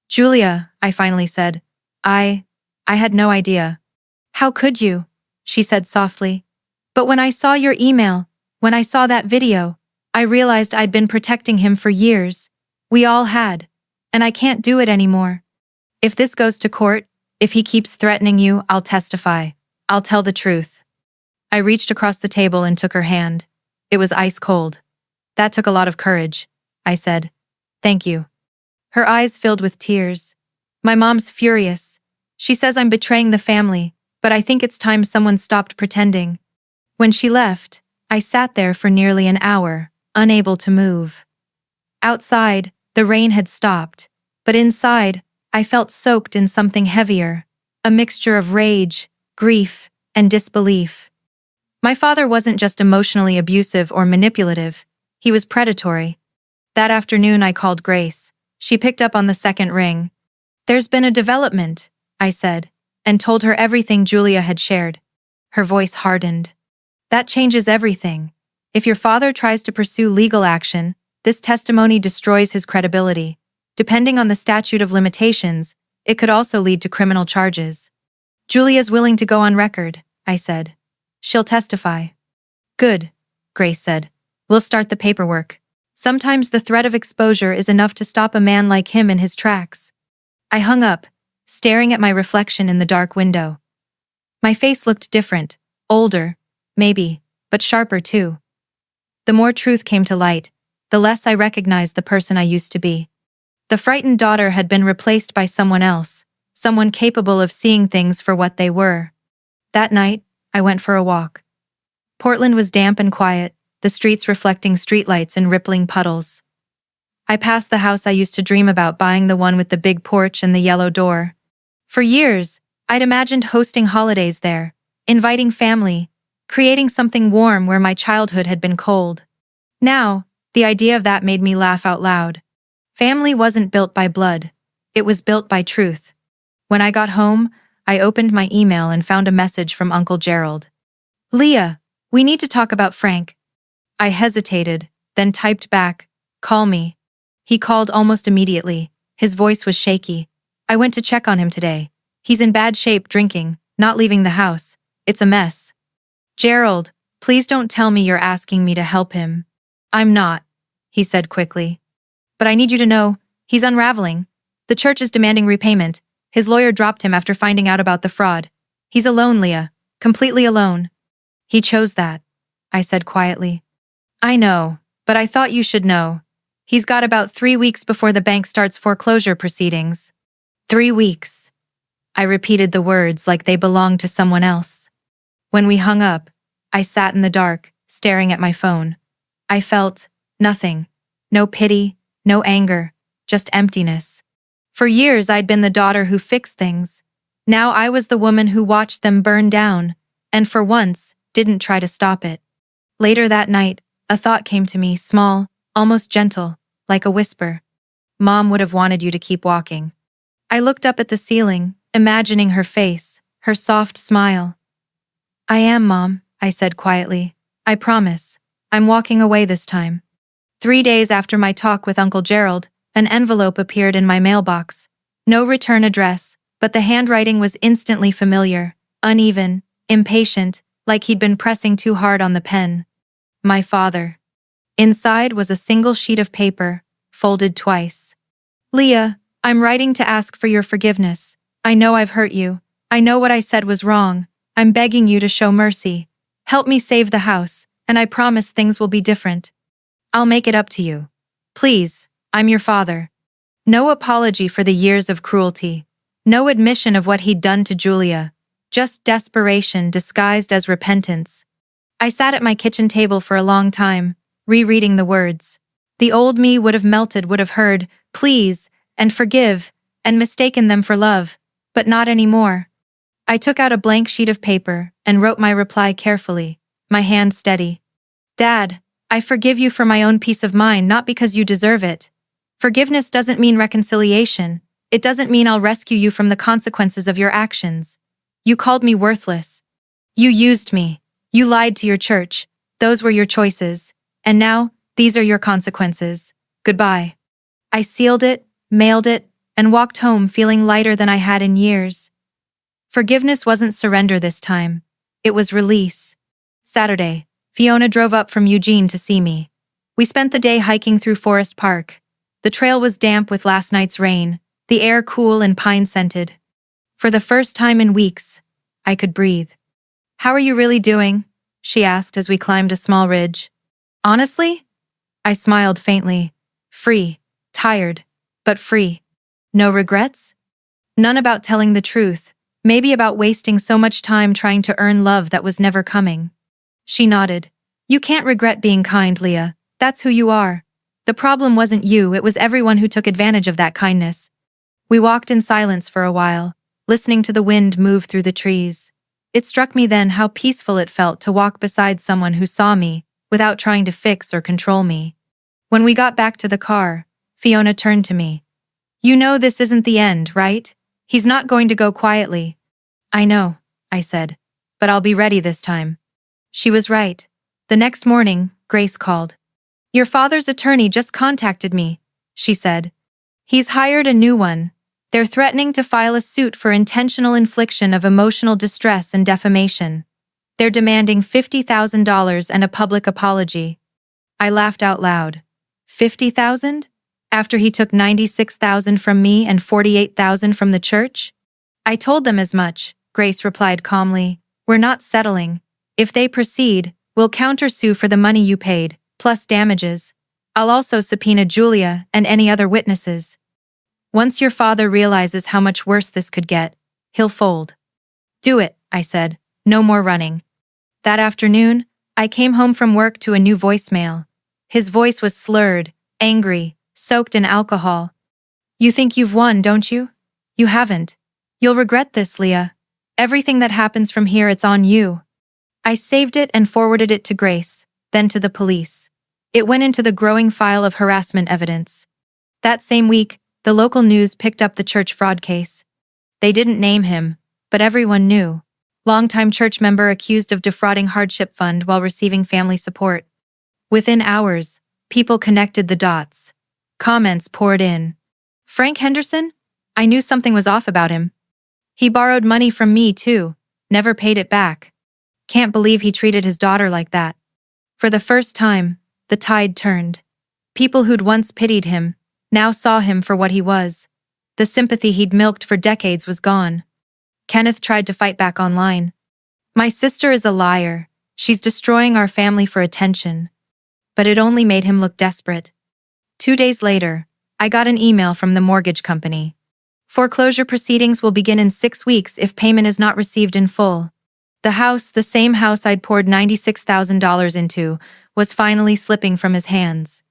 A: Julia, I finally said. I had no idea. How could you? She said softly. But when I saw your email, when I saw that video, I realized I'd been protecting him for years. We all had. And I can't do it anymore. If this goes to court, if he keeps threatening you, I'll testify. I'll tell the truth. I reached across the table and took her hand. It was ice cold. That took a lot of courage, I said. Thank you. Her eyes filled with tears. My mom's furious. She says I'm betraying the family, but I think it's time someone stopped pretending. When she left, I sat there for nearly an hour, unable to move. Outside, the rain had stopped, but inside, I felt soaked in something heavier, a mixture of rage, grief, and disbelief. My father wasn't just emotionally abusive or manipulative, he was predatory. That afternoon I called Grace. She picked up on the second ring. There's been a development, I said, and told her everything Julia had shared. Her voice hardened. That changes everything. If your father tries to pursue legal action, this testimony destroys his credibility. Depending on the statute of limitations, it could also lead to criminal charges. Julia's willing to go on record, I said. She'll testify. Good, Grace said. We'll start the paperwork. Sometimes the threat of exposure is enough to stop a man like him in his tracks. I hung up, staring at my reflection in the dark window. My face looked different, older, maybe, but sharper too. The more truth came to light, the less I recognized the person I used to be. The frightened daughter had been replaced by someone else, someone capable of seeing things for what they were. That night, I went for a walk. Portland was damp and quiet, the streets reflecting streetlights and rippling puddles. I passed the house I used to dream about, buying, the one with the big porch and the yellow door. For years, I'd imagined hosting holidays there, inviting family, creating something warm where my childhood had been cold. Now, the idea of that made me laugh out loud. Family wasn't built by blood. It was built by truth. When I got home, I opened my email and found a message from Uncle Gerald. Leah, we need to talk about Frank. I hesitated, then typed back, call me. He called almost immediately. His voice was shaky. I went to check on him today. He's in bad shape, drinking, not leaving the house. It's a mess. Gerald, please don't tell me you're asking me to help him. I'm not, he said quickly. But I need you to know, he's unraveling. The church is demanding repayment. His lawyer dropped him after finding out about the fraud. He's alone, Leah. Completely alone. He chose that, I said quietly. I know, but I thought you should know. He's got about 3 weeks before the bank starts foreclosure proceedings. 3 weeks. I repeated the words like they belonged to someone else. When we hung up, I sat in the dark, staring at my phone. I felt nothing. No pity, no anger, just emptiness. For years I'd been the daughter who fixed things. Now I was the woman who watched them burn down, and for once, didn't try to stop it. Later that night, a thought came to me, small, almost gentle, like a whisper. Mom would have wanted you to keep walking. I looked up at the ceiling, imagining her face, her soft smile. I am, Mom, I said quietly. I promise. I'm walking away this time. 3 days after my talk with Uncle Gerald, an envelope appeared in my mailbox. No return address, but the handwriting was instantly familiar, uneven, impatient, like he'd been pressing too hard on the pen. My father. Inside was a single sheet of paper, folded twice. Leah, I'm writing to ask for your forgiveness. I know I've hurt you. I know what I said was wrong. I'm begging you to show mercy. Help me save the house, and I promise things will be different. I'll make it up to you. Please, I'm your father. No apology for the years of cruelty. No admission of what he'd done to Julia. Just desperation disguised as repentance. I sat at my kitchen table for a long time, rereading the words. The old me would have melted, would have heard, please, and forgive, and mistaken them for love, but not anymore. I took out a blank sheet of paper and wrote my reply carefully, my hand steady. Dad, I forgive you for my own peace of mind, not because you deserve it. Forgiveness doesn't mean reconciliation. It doesn't mean I'll rescue you from the consequences of your actions. You called me worthless. You used me. You lied to your church. Those were your choices. And now, these are your consequences. Goodbye. I sealed it, mailed it, and walked home feeling lighter than I had in years. Forgiveness wasn't surrender this time. It was release. Saturday, Fiona drove up from Eugene to see me. We spent the day hiking through Forest Park. The trail was damp with last night's rain, the air cool and pine-scented. For the first time in weeks, I could breathe. "How are you really doing?" she asked as we climbed a small ridge. "Honestly?" I smiled faintly. "Free. Tired. But free. No regrets?" "None about telling the truth. Maybe about wasting so much time trying to earn love that was never coming." She nodded. "You can't regret being kind, Leah. That's who you are. The problem wasn't you, it was everyone who took advantage of that kindness." We walked in silence for a while, listening to the wind move through the trees. It struck me then how peaceful it felt to walk beside someone who saw me, without trying to fix or control me. When we got back to the car, Fiona turned to me. "You know this isn't the end, right? He's not going to go quietly." "I know," I said, "but I'll be ready this time." She was right. The next morning, Grace called. "Your father's attorney just contacted me," she said. "He's hired a new one. They're threatening to file a suit for intentional infliction of emotional distress and defamation. They're demanding $50,000 and a public apology." I laughed out loud. $50,000? After he took $96,000 from me and $48,000 from the church? "I told them as much," Grace replied calmly. "We're not settling. If they proceed, we'll countersue for the money you paid, plus damages. I'll also subpoena Julia and any other witnesses. Once your father realizes how much worse this could get, he'll fold." "Do it," I said. "No more running." That afternoon, I came home from work to a new voicemail. His voice was slurred, angry, soaked in alcohol. "You think you've won, don't you? You haven't. You'll regret this, Leah. Everything that happens from here, it's on you." I saved it and forwarded it to Grace, then to the police. It went into the growing file of harassment evidence. That same week, the local news picked up the church fraud case. They didn't name him, but everyone knew. Longtime church member accused of defrauding hardship fund while receiving family support. Within hours, people connected the dots. Comments poured in. "Frank Henderson? I knew something was off about him. He borrowed money from me too, never paid it back. Can't believe he treated his daughter like that." For the first time, the tide turned. People who'd once pitied him now saw him for what he was. The sympathy he'd milked for decades was gone. Kenneth tried to fight back online. "My sister is a liar. She's destroying our family for attention." But it only made him look desperate. 2 days later, I got an email from the mortgage company. "Foreclosure proceedings will begin in 6 weeks if payment is not received in full." The house, the same house I'd poured $96,000 into, was finally slipping from his hands.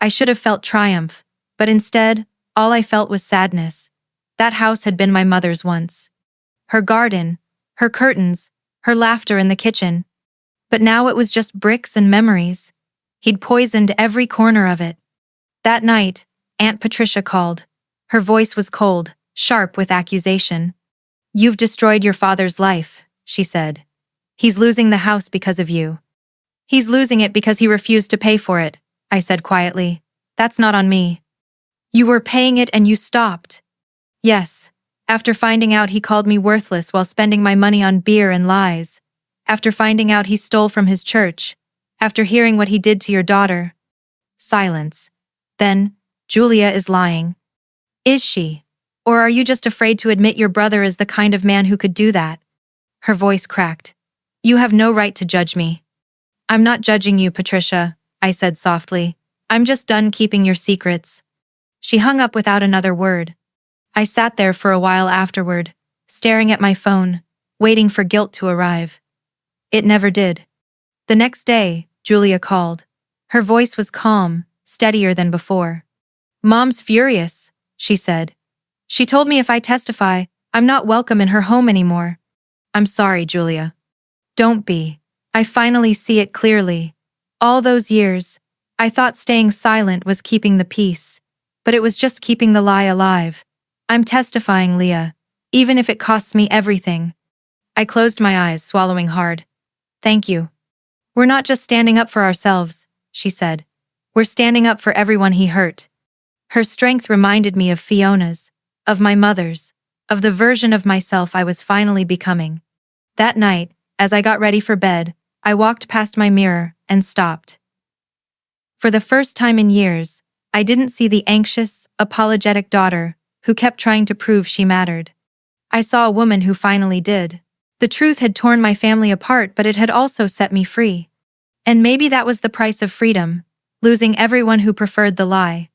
A: I should have felt triumph, but instead, all I felt was sadness. That house had been my mother's once. Her garden, her curtains, her laughter in the kitchen. But now it was just bricks and memories. He'd poisoned every corner of it. That night, Aunt Patricia called. Her voice was cold, sharp with accusation. "You've destroyed your father's life," she said. "He's losing the house because of you." "He's losing it because he refused to pay for it," I said quietly. "That's not on me." "You were paying it and you stopped." "Yes. After finding out he called me worthless while spending my money on beer and lies. After finding out he stole from his church. After hearing what he did to your daughter." Silence. Then, "Julia is lying." "Is she? Or are you just afraid to admit your brother is the kind of man who could do that?" Her voice cracked. "You have no right to judge me." "I'm not judging you, Patricia," I said softly. "I'm just done keeping your secrets." She hung up without another word. I sat there for a while afterward, staring at my phone, waiting for guilt to arrive. It never did. The next day, Julia called. Her voice was calm, steadier than before. "Mom's furious," she said. "She told me if I testify, I'm not welcome in her home anymore." "I'm sorry, Julia." "Don't be. I finally see it clearly. All those years, I thought staying silent was keeping the peace, but it was just keeping the lie alive. I'm testifying, Leah, even if it costs me everything. I closed my eyes, swallowing hard. Thank you. We're not just standing up for ourselves, she said. We're standing up for everyone he hurt. Her strength reminded me of Fiona's, of my mother's, of the version of myself I was finally becoming. That night, as I got ready for bed, I walked past my mirror and stopped. For the first time in years, I didn't see the anxious, apologetic daughter who kept trying to prove she mattered. I saw a woman who finally did. The truth had torn my family apart, but it had also set me free. And maybe that was the price of freedom, losing everyone who preferred the lie.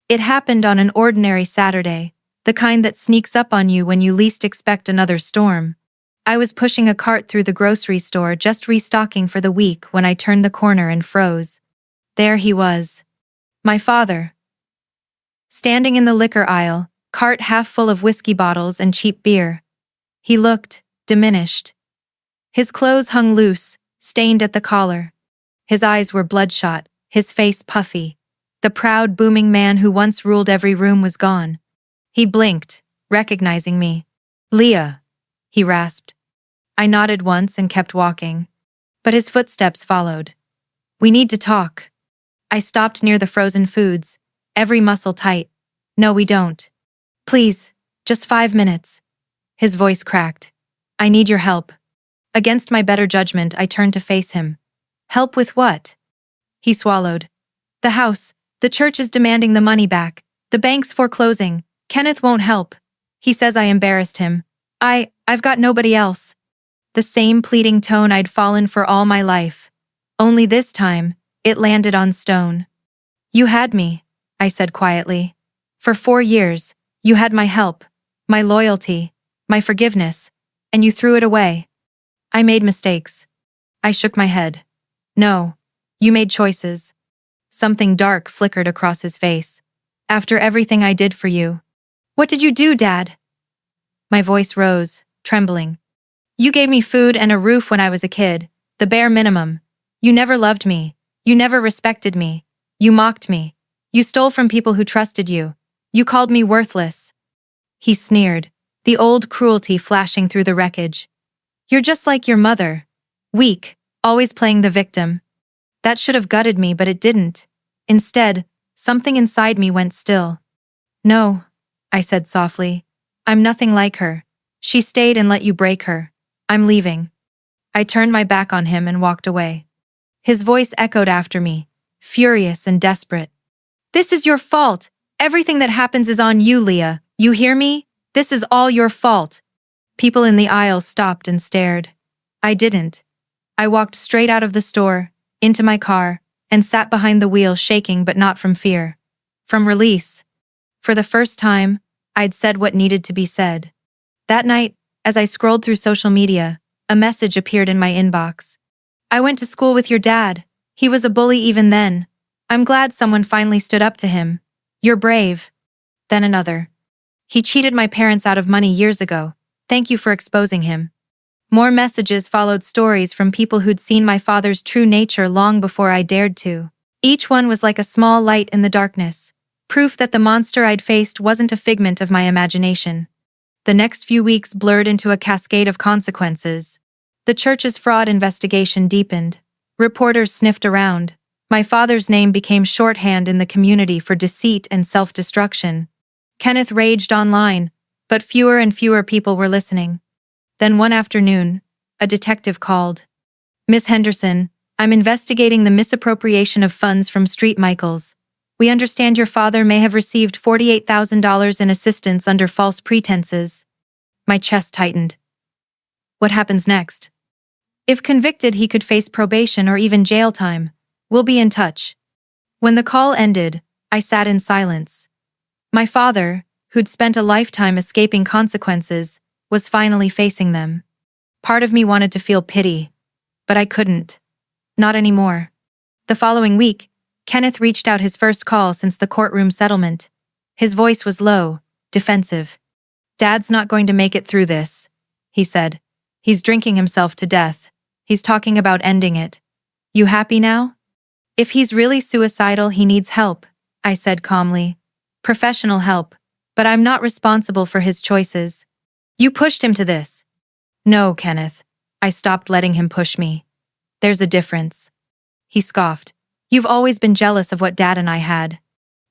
A: It happened on an ordinary Saturday, the kind that sneaks up on you when you least expect another storm. I was pushing a cart through the grocery store, just restocking for the week, when I turned the corner and froze. There he was. My father. Standing in the liquor aisle, cart half full of whiskey bottles and cheap beer. He looked diminished. His clothes hung loose, stained at the collar. His eyes were bloodshot, his face puffy. The proud, booming man who once ruled every room was gone. He blinked, recognizing me. Leah, he rasped. I nodded once and kept walking. But his footsteps followed. We need to talk. I stopped near the frozen foods, every muscle tight. No, we don't. Please, just 5 minutes. His voice cracked. I need your help. Against my better judgment, I turned to face him. Help with what? He swallowed. The house. The church is demanding the money back. The bank's foreclosing. Kenneth won't help. He says I embarrassed him. I've got nobody else. The same pleading tone I'd fallen for all my life. Only this time, it landed on stone. You had me, I said quietly. For 4 years, you had my help, my loyalty, my forgiveness, and you threw it away. I made mistakes. I shook my head. No, you made choices. Something dark flickered across his face. After everything I did for you. What did you do, Dad? My voice rose, trembling. You gave me food and a roof when I was a kid, the bare minimum. You never loved me. You never respected me. You mocked me. You stole from people who trusted you. You called me worthless. He sneered, the old cruelty flashing through the wreckage. You're just like your mother. Weak, always playing the victim. That should have gutted me, but it didn't. Instead, something inside me went still. No, I said softly. I'm nothing like her. She stayed and let you break her. I'm leaving. I turned my back on him and walked away. His voice echoed after me, furious and desperate. This is your fault. Everything that happens is on you, Leah. You hear me? This is all your fault. People in the aisle stopped and stared. I didn't. I walked straight out of the store, into my car, and sat behind the wheel, shaking, but not from fear. From release. For the first time, I'd said what needed to be said. That night, as I scrolled through social media, a message appeared in my inbox. I went to school with your dad. He was a bully even then. I'm glad someone finally stood up to him. You're brave. Then another. He cheated my parents out of money years ago. Thank you for exposing him. More messages followed, stories from people who'd seen my father's true nature long before I dared to. Each one was like a small light in the darkness, proof that the monster I'd faced wasn't a figment of my imagination. The next few weeks blurred into a cascade of consequences. The church's fraud investigation deepened. Reporters sniffed around. My father's name became shorthand in the community for deceit and self-destruction. Kenneth raged online, but fewer and fewer people were listening. Then one afternoon, a detective called. Miss Henderson, I'm investigating the misappropriation of funds from Street Michaels. We understand your father may have received $48,000 in assistance under false pretenses. My chest tightened. What happens next? If convicted, he could face probation or even jail time. We'll be in touch. When the call ended, I sat in silence. My father, who'd spent a lifetime escaping consequences, was finally facing them. Part of me wanted to feel pity, but I couldn't. Not anymore. The following week, Kenneth reached out, his first call since the courtroom settlement. His voice was low, defensive. Dad's not going to make it through this, he said. He's drinking himself to death. He's talking about ending it. You happy now? If he's really suicidal, he needs help, I said calmly. Professional help. But I'm not responsible for his choices. You pushed him to this. No, Kenneth. I stopped letting him push me. There's a difference. He scoffed. You've always been jealous of what Dad and I had.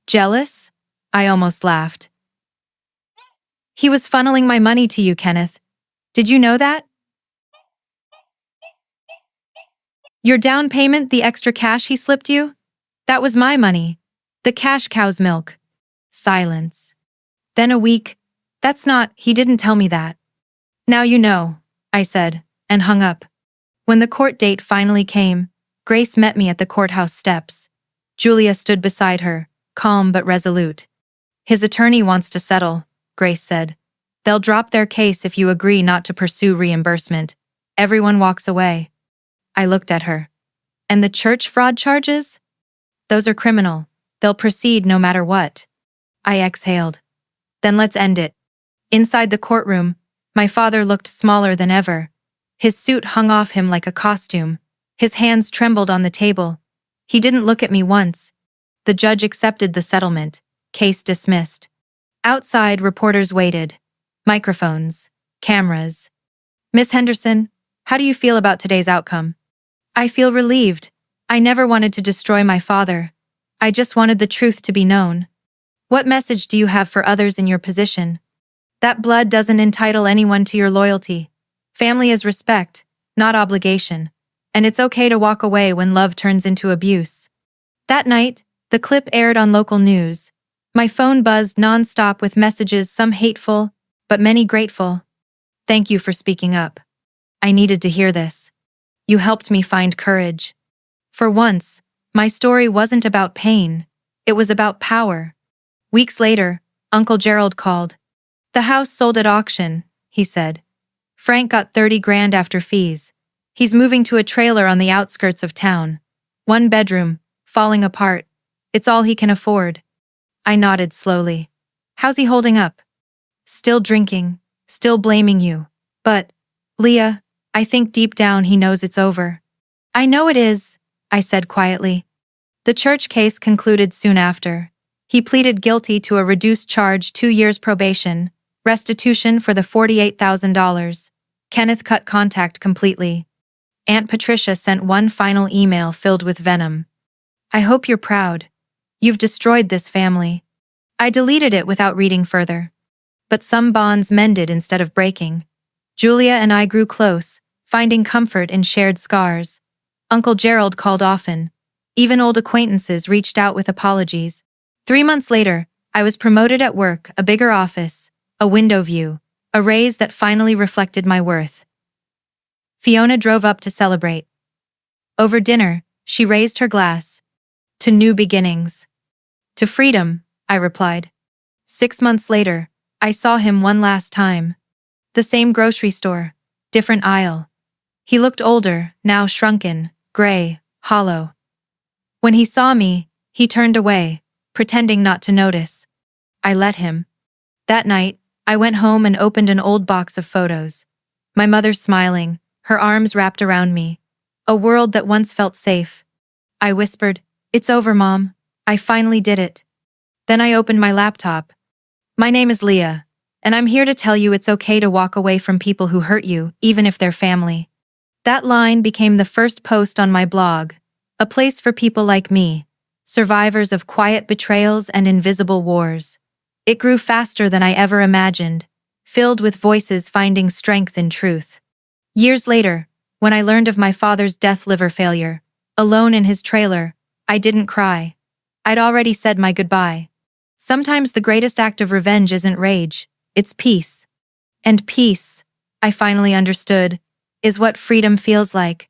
A: Jealous? I almost laughed. He was funneling my money to you, Kenneth. Did you know that? Your down payment, the extra cash he slipped you? That was my money. The cash cow's milk. Silence. Then a week. He didn't tell me that. Now you know, I said, and hung up. When the court date finally came, Grace met me at the courthouse steps. Julia stood beside her, calm but resolute. His attorney wants to settle, Grace said. They'll drop their case if you agree not to pursue reimbursement. Everyone walks away. I looked at her. And the church fraud charges? Those are criminal. They'll proceed no matter what. I exhaled. Then let's end it. Inside the courtroom, my father looked smaller than ever. His suit hung off him like a costume. His hands trembled on the table. He didn't look at me once. The judge accepted the settlement. Case dismissed. Outside, reporters waited. Microphones. Cameras. Miss Henderson, how do you feel about today's outcome? I feel relieved. I never wanted to destroy my father. I just wanted the truth to be known. What message do you have for others in your position? That blood doesn't entitle anyone to your loyalty. Family is respect, not obligation. And it's okay to walk away when love turns into abuse. That night, the clip aired on local news. My phone buzzed nonstop with messages, some hateful, but many grateful. Thank you for speaking up. I needed to hear this. You helped me find courage. For once, my story wasn't about pain. It was about power. Weeks later, Uncle Gerald called. The house sold at auction, he said. Frank got 30 grand after fees. He's moving to a trailer on the outskirts of town. 1 bedroom, falling apart. It's all he can afford. I nodded slowly. How's he holding up? Still drinking, still blaming you. But, Leah, I think deep down he knows it's over. I know it is, I said quietly. The church case concluded soon after. He pleaded guilty to a reduced charge, 2 years probation, restitution for the $48,000. Kenneth cut contact completely. Aunt Patricia sent one final email filled with venom. I hope you're proud. You've destroyed this family. I deleted it without reading further. But some bonds mended instead of breaking. Julia and I grew close, finding comfort in shared scars. Uncle Gerald called often. Even old acquaintances reached out with apologies. 3 months later, I was promoted at work, a bigger office, a window view, a raise that finally reflected my worth. Fiona drove up to celebrate. Over dinner, she raised her glass. To new beginnings. To freedom, I replied. 6 months later, I saw him one last time. The same grocery store, different aisle. He looked older, now shrunken, gray, hollow. When he saw me, he turned away, pretending not to notice. I let him. That night, I went home and opened an old box of photos. My mother smiling, her arms wrapped around me. A world that once felt safe. I whispered, "It's over, Mom. I finally did it." Then I opened my laptop. My name is Leah, and I'm here to tell you it's okay to walk away from people who hurt you, even if they're family. That line became the first post on my blog, a place for people like me, survivors of quiet betrayals and invisible wars. It grew faster than I ever imagined, filled with voices finding strength in truth. Years later, when I learned of my father's death liver failure, alone in his trailer, I didn't cry. I'd already said my goodbye. Sometimes the greatest act of revenge isn't rage, it's peace. And peace, I finally understood, is what freedom feels like.